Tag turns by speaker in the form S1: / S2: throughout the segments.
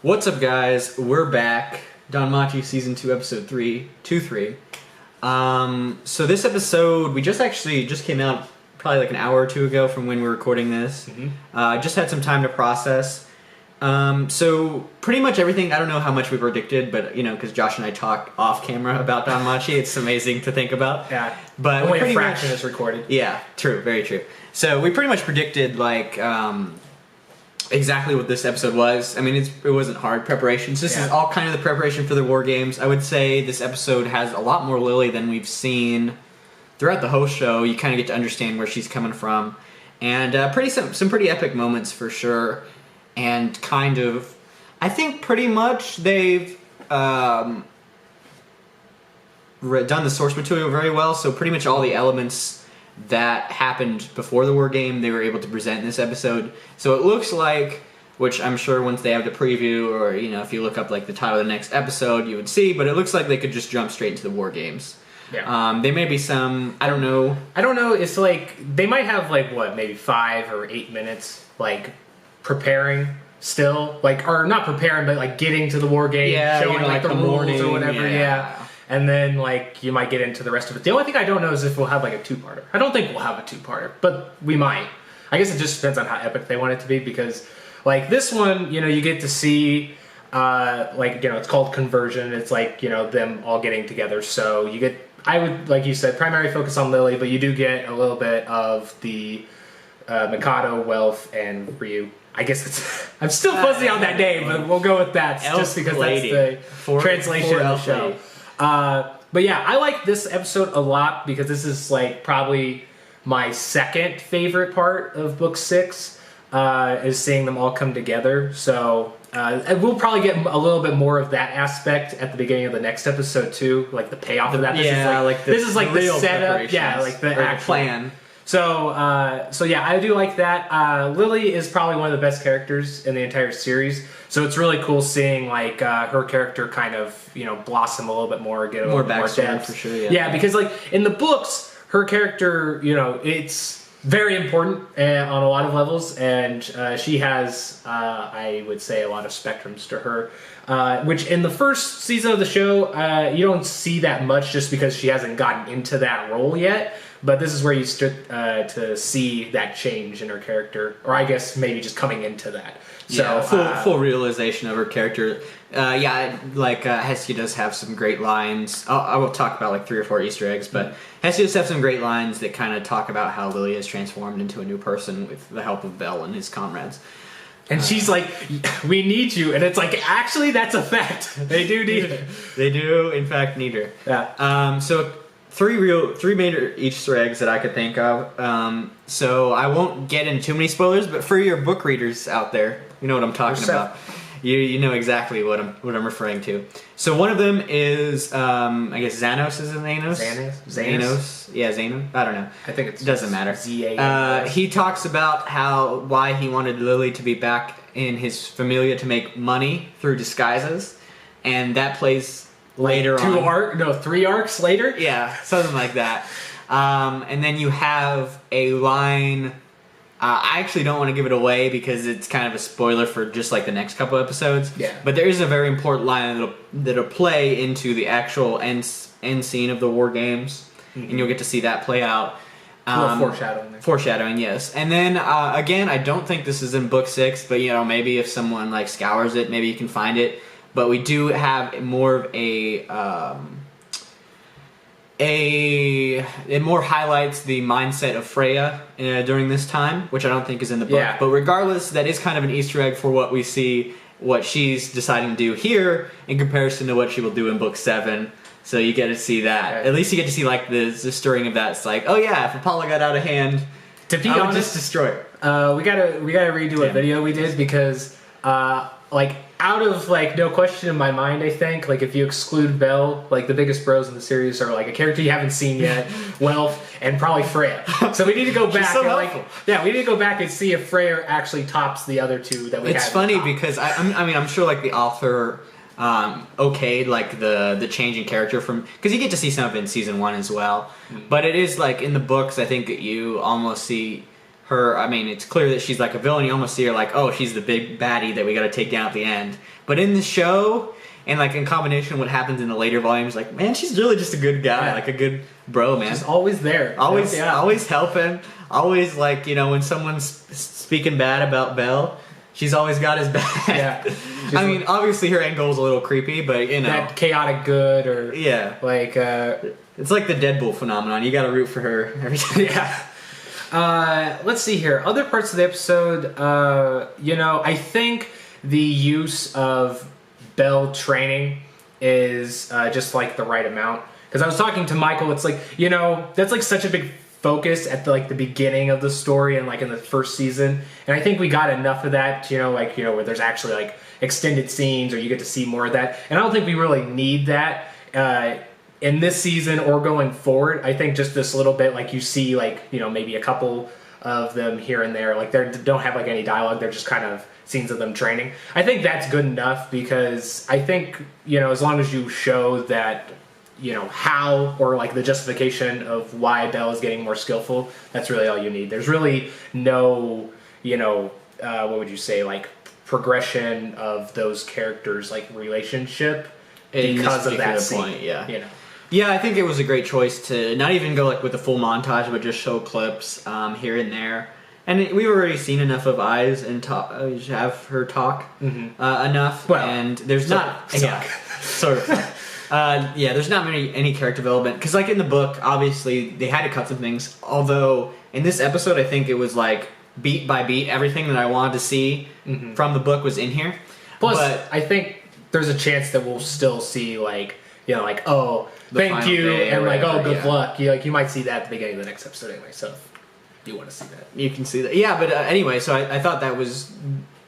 S1: What's up, guys? We're back. Danmachi Season 2, Episode 3. So this episode, we just came out probably like an hour or two ago from when we were recording this. Just had some time to process. So pretty much everything, I don't know how much we predicted, but, because Josh and I talk off camera about Danmachi, it's amazing to think about.
S2: Yeah.
S1: But
S2: only a fraction is recorded.
S1: Yeah, true, very true. So we pretty much predicted, exactly what this episode was. I mean, it wasn't hard preparations. This is all kind of the preparation for the War Games. I would say this episode has a lot more Lily than we've seen throughout the whole show. You kind of get to understand where she's coming from, and some pretty epic moments for sure. And I think pretty much they've done the source material very well. So pretty much all the elements that happened before the War Game, they were able to present in this episode. So it looks like, which I'm sure once they have the preview, or if you look up like the title of the next episode, you would see. But it looks like they could just jump straight into the War Games.
S2: Yeah.
S1: They may be some. I don't know.
S2: It's like they might have maybe 5 or 8 minutes preparing still, or not preparing, but getting to the War Game, showing the rules morning, or whatever. Yeah. And then, you might get into the rest of it. The only thing I don't know is if we'll have, a two-parter. I don't think we'll have a two-parter, but we might. I guess it just depends on how epic they want it to be, because, this one, you get to see, it's called Conversion. It's, them all getting together. So you get, I would, like you said, primary focus on Lily, but you do get a little bit of the Mikado, Welf, and Ryu. I guess I'm still fuzzy on that name, but we'll go with that, just because that's the translation of the show. But yeah, I like this episode a lot because this is probably my second favorite part of book 6, is seeing them all come together. So we'll probably get a little bit more of that aspect at the beginning of the next episode too, the payoff of that. This is the setup, the actual
S1: plan.
S2: So yeah, I do like that. Lily is probably one of the best characters in the entire series. So it's really cool seeing her character kind of blossom a little bit more, get a little more depth
S1: for sure.
S2: Yeah, because in the books, her character, it's very important on a lot of levels, and she has, I would say, a lot of spectrums to her. Which in the first season of the show, you don't see that much just because she hasn't gotten into that role yet. But this is where you start to see that change in her character, or I guess maybe just coming into that. So
S1: full realization of her character. Hestia does have some great lines. I will talk about 3 or 4 Easter eggs, but Hestia does have some great lines that kind of talk about how Lily has transformed into a new person with the help of Bell and his comrades.
S2: And she's like, "We need you," and it's actually that's a fact. They do need her.
S1: They do, in fact, need her.
S2: Yeah.
S1: So 3 major Easter eggs that I could think of. So I won't get into too many spoilers, but for your book readers out there, you know what I'm talking about. You know exactly what I'm referring to. So one of them is, I guess Xanos, is it Xanos?
S2: Xanos?
S1: Yeah, Xanos. I don't know.
S2: I think it
S1: doesn't matter. He talks about why he wanted Lily to be back in his familia to make money through disguises, and that plays later on.
S2: 3 arcs later?
S1: Yeah, something like that. And then you have a line. I actually don't want to give it away because it's kind of a spoiler for just the next couple episodes.
S2: Yeah.
S1: But there is a very important line that'll play into the actual end scene of the War Games, and you'll get to see that play out.
S2: A little foreshadowing there.
S1: Foreshadowing, yes. And then again, I don't think this is in book 6, but maybe if someone scours it, maybe you can find it. But we do have more of it more highlights the mindset of Freya during this time, which I don't think is in the book.
S2: Yeah.
S1: But regardless, that is kind of an Easter egg for what we see, what she's deciding to do here in comparison to what she will do in book 7. So you get to see that.
S2: Yeah.
S1: At least you get to see the stirring of that. It's oh yeah, if Apollo got out of hand,
S2: to be
S1: I would
S2: honest,
S1: just destroy it.
S2: We gotta redo a video we did because out of no question in my mind, I think if you exclude Bell, the biggest bros in the series are a character you haven't seen yet, Welf, and probably Freya. So we need to go back.
S1: So helpful.
S2: We need to go back and see if Freya actually tops the other 2 that we had.
S1: It's funny because I'm sure the author okayed the change in character because you get to see some of it in season 1 as well. But it is in the books, I think that you almost see her. I mean, it's clear that she's like a villain. You almost see her like, oh, she's the big baddie that we got to take down at the end. But in the show, and like in combination with what happens in the later volumes, like, man, she's really just a good guy, like a good bro, man.
S2: She's always there,
S1: always helping, always like, you know, when someone's speaking bad about Belle, she's always got his back.
S2: Yeah.
S1: I mean, obviously her end goal's a little creepy, but you know,
S2: that chaotic good, or like
S1: it's like the Deadpool phenomenon. You got to root for her every time.
S2: Yeah. Let's see here. Other parts of the episode, you know, I think the use of Belle training is just like the right amount. Because I was talking to Michael, it's like, you know, that's like such a big focus at the beginning of the story and like in the first season, and I think we got enough of that, you know, like, you know, where there's actually like extended scenes or you get to see more of that, and I don't think we really need that in this season or going forward. I think just this little bit, like you see, like, you know, maybe a couple of them here and there, like they don't have like any dialogue, they're just kind of scenes of them training. I think that's good enough, because I think, you know, as long as you show that, you know, how, or like the justification of why Belle is getting more skillful, that's really all you need. There's really no, you know, what would you say, like progression of those characters, like relationship, because of that scene.
S1: Point, yeah.
S2: You know.
S1: Yeah, I think it was a great choice to not even go like with the full montage, but just show clips here and there. And we've already seen enough of Eyes and have her talk enough.
S2: Well,
S1: and there's not sort of. There's not any character development, because like in the book, obviously they had to cut some things. Although in this episode, I think it was like beat by beat, everything that I wanted to see from the book was in here.
S2: Plus, I think there's a chance that we'll still see, like, you know, like, oh, thank you, and like, oh, good luck. You might see that at the beginning of the next episode anyway. So if you want to see that,
S1: you can see that. Yeah, but anyway, so I thought that was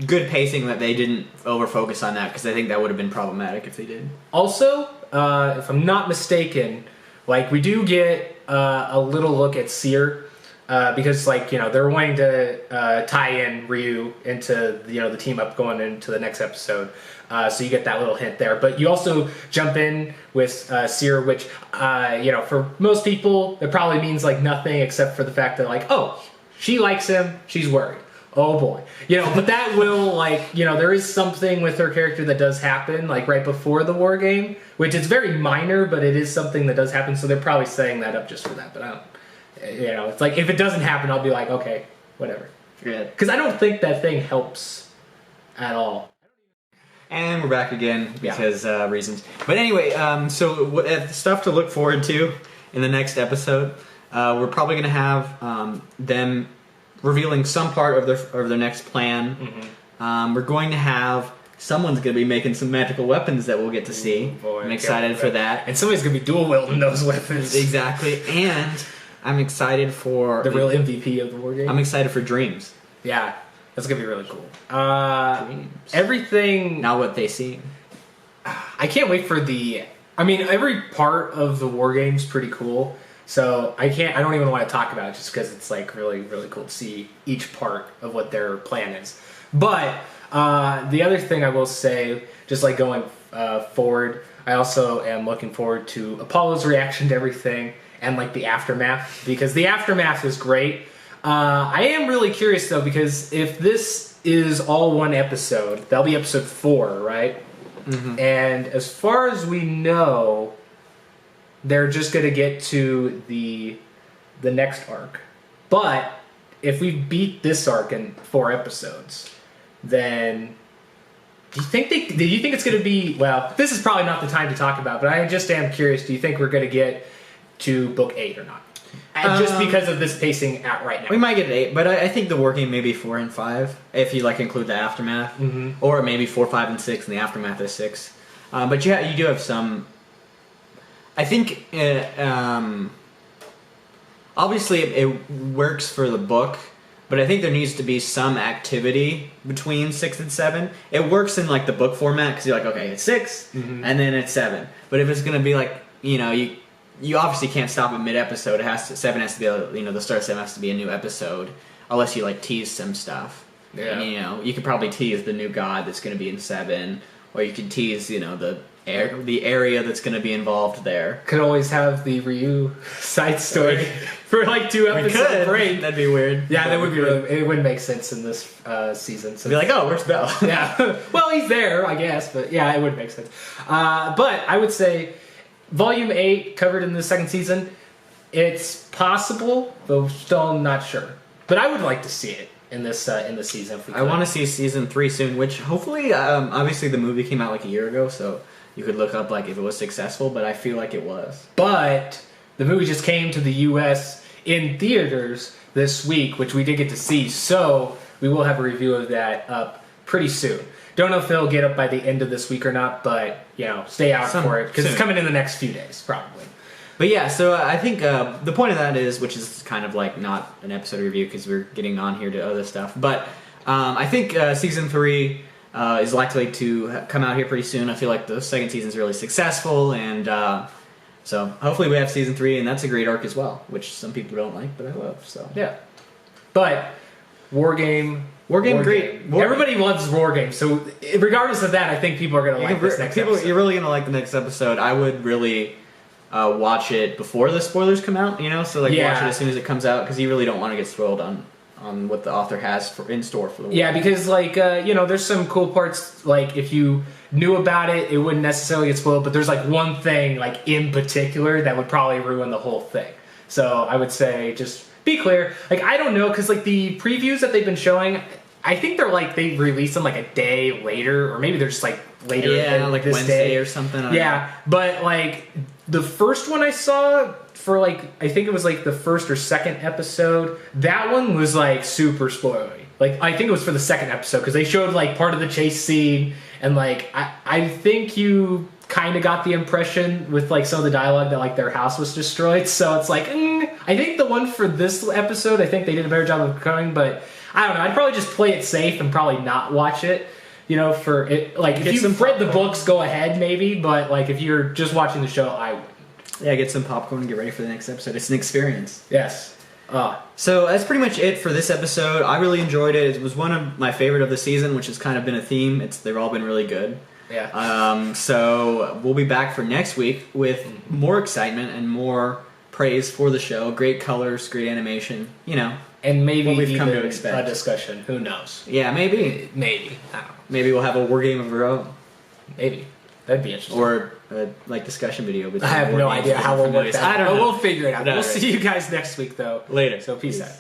S1: good pacing that they didn't over focus on that, because I think that would have been problematic if they did.
S2: Also, if I'm not mistaken, like we do get a little look at Seer, because like, you know, they're wanting to tie in Ryu into, you know, the team up going into the next episode. So you get that little hint there, but you also jump in with Seer, which you know, for most people it probably means like nothing except for the fact that like, oh, she likes him, she's worried. Oh boy, you know, but that will, like, you know, there is something with her character that does happen like right before the war game, which is very minor, but it is something that does happen. So they're probably setting that up just for that. But I don't, you know, it's like if it doesn't happen, I'll be like, okay, whatever.
S1: Good.
S2: Because I don't think that thing helps at all.
S1: And we're back again because reasons. But anyway, so stuff to look forward to in the next episode. We're probably going to have them revealing some part of their next plan. We're going to have someone's going to be making some magical weapons that we'll get to see. Boy, I'm excited for that.
S2: And somebody's going to be dual wielding those weapons.
S1: Exactly. And I'm excited for
S2: the real MVP of the war game.
S1: I'm excited for Dreams.
S2: Yeah, that's going to be really cool.
S1: Dreams.
S2: Everything.
S1: Now what they see.
S2: I can't wait for I mean, every part of the war game's pretty cool. So I don't even want to talk about it just because it's like really, really cool to see each part of what their plan is. But the other thing I will say, just like going forward, I also am looking forward to Apollo's reaction to everything and like the aftermath, because the aftermath is great. I am really curious though, because if this is all one episode, that'll be episode 4, right? And as far as we know, they're just going to get to the next arc. But if we beat this arc in 4 episodes, then do you think it's going to be, well, this is probably not the time to talk about, but I just am curious, do you think we're going to get to book 8 or not? Just because of this pacing out right now.
S1: We might get 8, but I think the war game may be 4 and 5, if you like include the aftermath. Or maybe 4, 5, and 6, and the aftermath is 6. But yeah, you do have some. I think obviously it works for the book, but I think there needs to be some activity between 6 and 7. It works in like the book format because you're like, okay, it's 6 and then it's 7. But if it's gonna be like, you know, you obviously can't stop at mid-episode. 7 has to be, you know, the start of 7 has to be a new episode, unless you like tease some stuff.
S2: Yeah.
S1: And, you know, you could probably tease the new god that's going to be in 7, or you could tease, the area that's going to be involved there.
S2: Could always have the Ryu side story for like 2 episodes break.
S1: That'd be weird.
S2: Yeah, that would be really, it wouldn't make sense in this season. So
S1: be like, oh, where's Bell?
S2: Yeah. Well, he's there, I guess, but yeah, it would make sense. But I would say Volume 8 covered in the second season. It's possible, but still not sure. But I would like to see it in this season.
S1: I want to see season 3 soon, which hopefully, obviously the movie came out like a year ago, so you could look up like if it was successful, but I feel like it was.
S2: But the movie just came to the U.S. in theaters this week, which we did get to see, so we will have a review of that up pretty soon. Don't know if it'll get up by the end of this week or not, but stay out for it because it's coming in the next few days, probably.
S1: But yeah, so I think the point of that is, which is kind of like not an episode review because we're getting on here to other stuff, but I think season 3 is likely to come out here pretty soon. I feel like the second season is really successful, and so hopefully we have season 3, and that's a great arc as well, which some people don't like, but I love. So
S2: yeah, but War Game,
S1: great.
S2: Everybody loves War Game, so regardless of that, I think people are going to like this next episode.
S1: You're really going to like the next episode. I would really watch it before the spoilers come out, so watch it as soon as it comes out, because you really don't want to get spoiled on what the author has in store for the world.
S2: Yeah, because there's some cool parts, like if you knew about it, it wouldn't necessarily get spoiled, but there's like one thing like in particular that would probably ruin the whole thing. So I would say just be clear. Like, I don't know, because like the previews that they've been showing, I think they're like they release them like a day later, or maybe they're just like later,
S1: like
S2: this
S1: Wednesday
S2: day
S1: or something.
S2: But like the first one I saw for like, I think it was like the first or second episode, that one was like super spoilery. Like, I think it was for the second episode because they showed like part of the chase scene, and like I think you kind of got the impression with like some of the dialogue that like their house was destroyed. So it's like I think the one for this episode, I think they did a better job of covering, but I don't know. I'd probably just play it safe and probably not watch it. For it, like if you've read the books, go ahead maybe, but like if you're just watching the show, I wouldn't.
S1: Yeah, get some popcorn and get ready for the next episode. It's an experience.
S2: Yes.
S1: So that's pretty much it for this episode. I really enjoyed it. It was one of my favorite of the season, which has kind of been a theme. They've all been really good.
S2: Yeah.
S1: So we'll be back for next week with more excitement and more praise for the show. Great colors, great animation.
S2: And maybe
S1: what we've
S2: even
S1: come to expect.
S2: A discussion. Who knows?
S1: Yeah, maybe.
S2: Maybe. I don't know.
S1: Maybe we'll have a war game of our own.
S2: Maybe. That'd be interesting.
S1: Or a discussion video.
S2: I have no idea how we'll work that.
S1: I don't know.
S2: We'll figure it out.
S1: No,
S2: we'll see you guys next week, though.
S1: Later.
S2: So peace out.